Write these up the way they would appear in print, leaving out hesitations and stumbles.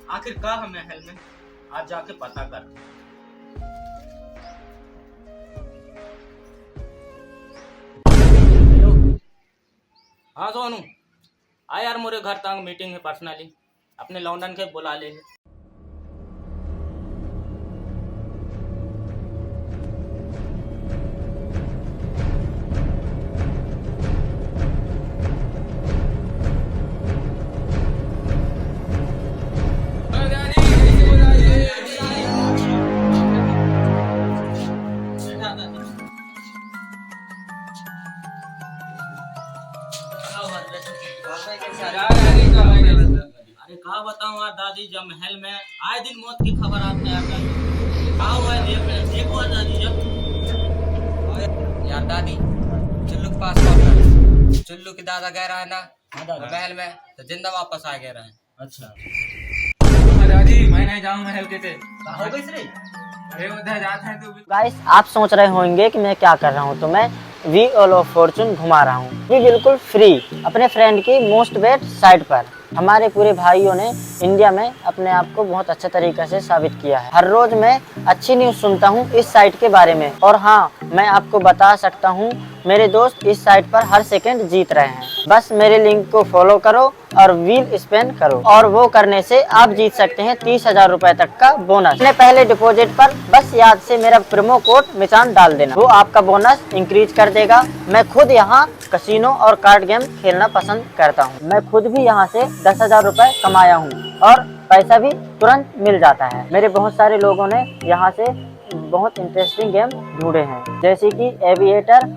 आखिर का है महल में, आज जाके पता करते। हेलो, हाँ सोनू, आ यार मोरे घर तक मीटिंग है पर्सनली, अपने लौंडन के बुला ले। अरे कहा बताऊं यार दादी, जब महल में आए दिन मौत की खबर आते हैं। कहा हुआ है देखो दादी। जब यार दादी, चुल्लू के पास कॉल कर। चुल्लू की दादा कह रहा है ना महल में तो जिंदा वापस आ गया रहा है। अच्छा दादी, मैं नहीं जाऊँ महल के ते। हो गई रे। अरे उधर जाते हैं तो गाइस, आप सोच रहे होंगे कि मैं क्या कर रहा हूँ, तो मैं व्हील ऑफ फॉर्चून घुमा रहा हूँ, ये बिल्कुल फ्री अपने फ्रेंड की मोस्ट बेट साइट पर। हमारे पूरे भाइयों ने इंडिया में अपने आप को बहुत अच्छे तरीके से साबित किया है। हर रोज मैं अच्छी न्यूज सुनता हूँ इस साइट के बारे में, और हाँ, मैं आपको बता सकता हूँ मेरे दोस्त इस साइट पर हर सेकंड जीत रहे हैं। बस मेरे लिंक को फॉलो करो और व्हील स्पेन करो, और वो करने से आप जीत सकते हैं 30,000 रुपए तक का बोनस। अपने पहले डिपॉजिट पर बस याद से मेरा प्रोमो कोड मिचान डाल देना, वो आपका बोनस इंक्रीज कर देगा। मैं खुद यहाँ कसिनो और कार्ड गेम खेलना पसंद करता हूँ। मैं खुद भी यहाँ से 10,000 रुपए कमाया हूँ, और पैसा भी तुरंत मिल जाता है। मेरे बहुत सारे लोगों ने यहाँ से बहुत इंटरेस्टिंग गेम ढूंढे हैं, जैसे कि एविएटर,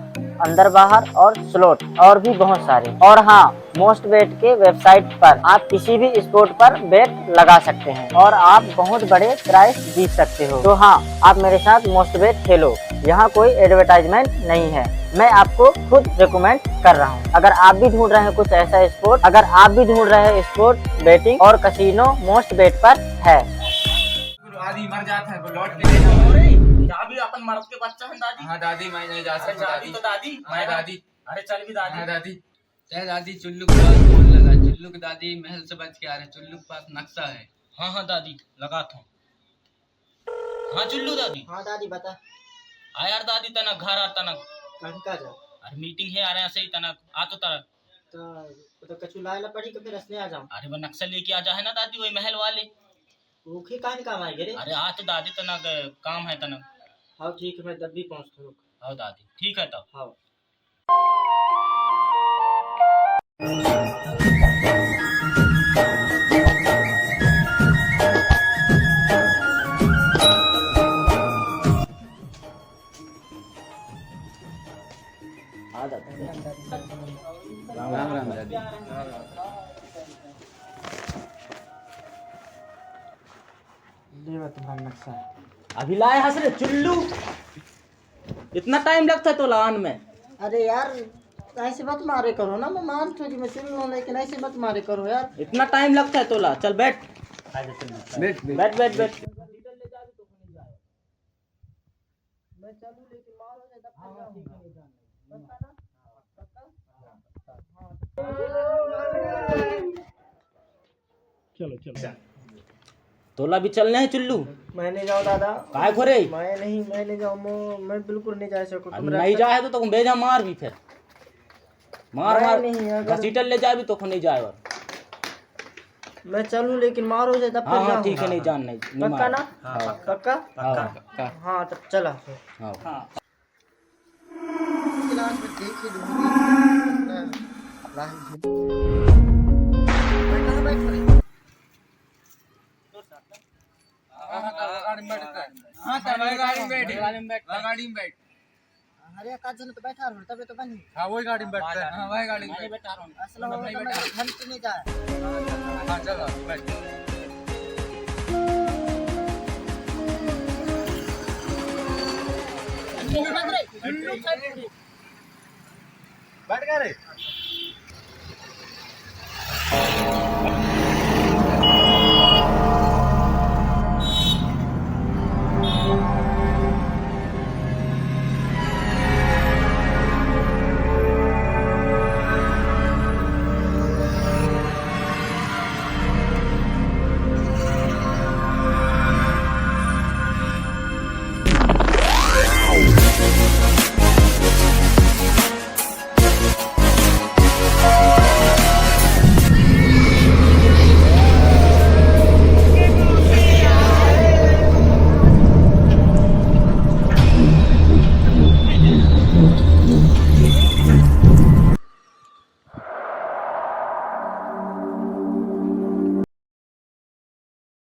अंदर बाहर और स्लॉट, और भी बहुत सारे। और हाँ, मोस्ट बेट के वेबसाइट पर आप किसी भी स्पोर्ट पर बेट लगा सकते हैं और आप बहुत बड़े प्राइज जीत सकते हो। तो हाँ, आप मेरे साथ मोस्ट बेट खेलो। यहाँ कोई एडवर्टाइजमेंट नहीं है, मैं आपको खुद रिकमेंड कर रहा हूँ। अगर आप भी ढूंढ रहे हैं कुछ ऐसा स्पोर्ट, अगर आप भी ढूंढ रहे हैं स्पोर्ट बेटिंग और कसिनो, मोस्ट बेट पर है। दादी मर जाता है, लौट के नहीं जाऊँ। दादी अपन मर्द के बच्चा है दादी। हाँ दादी, मैं नहीं जा सकता दादी तो दादी। मैं दादी। अरे चल भी दादी। हाँ दादी। दादी, चुल्लू के पास फोन लगा। चुल्लू की दादी महल से बच के आ रहे। चुल्लू के पास नक्शा है। हाँ दादी लगा था। हाँ चुल्लू दादी। हाँ दादी, बता। आ यार दादी, तनक घर आ तनक। कहाँ जा? अरे मीटिंग है यार, ऐसे ही तनक आ तो तरक। तो कछु लायला पड़ी कि फिर असने आ जाऊं? अरे वो नक्शा लेके आ जा है ना दादी, वही महल वाले। भूखे काहे काम आएगे रे? अरे आ तो दादी तनक काम है तनक। हाँ ठीक है, मैं तब भी पहुँचता हूँ। हाँ दादी ठीक है तब। हाँ। राम राम दादी। ये तुम्हारा नक्शा है। अभी लाए हंस रे चुल्लू, इतना टाइम लगता है तो लान में। अरे यार, ऐसे मत मारे करो ना, मैं मानता हूँ कि मैं चुन लूँ, लेकिन ऐसे मत मारे करो यार। इतना टाइम लगता है तो ला। चल बैठ बैठ बैठ बैठ बैठ। मैं चलूँ लेकिन मारो नहीं तब चलो चलो। तोला भी चलने हैं चुल्लू? मैं नहीं जाऊँ दादा। काय खोरे? मैं नहीं जाऊँ, मैं बिल्कुल नहीं जा सकूँ। अब नहीं जाए तो तुम भेजा मार भी, फिर मार मार नहीं, अगर घसीटल ले जाए भी तो नहीं जाए। और मैं चलूँ लेकिन मारो जाए तब हाँ फिर हाँ ठीक है, नहीं जान नहीं पक्का मार। ना? हाँ पक्का? हाँ हाँ तब चला फिर। हाँ। क्लास में देख ही लूँगी। गाड़ी में बैठ। अरे काज तो बैठा रहो, तबे तो बनी। हाँ वही गाड़ी में बैठता है। हाँ वही गाड़ी में बैठ। बैठा रहा हूँ। असल में मैं घर से नहीं जाए। हाँ चलो बैठ। बैठ गए रे।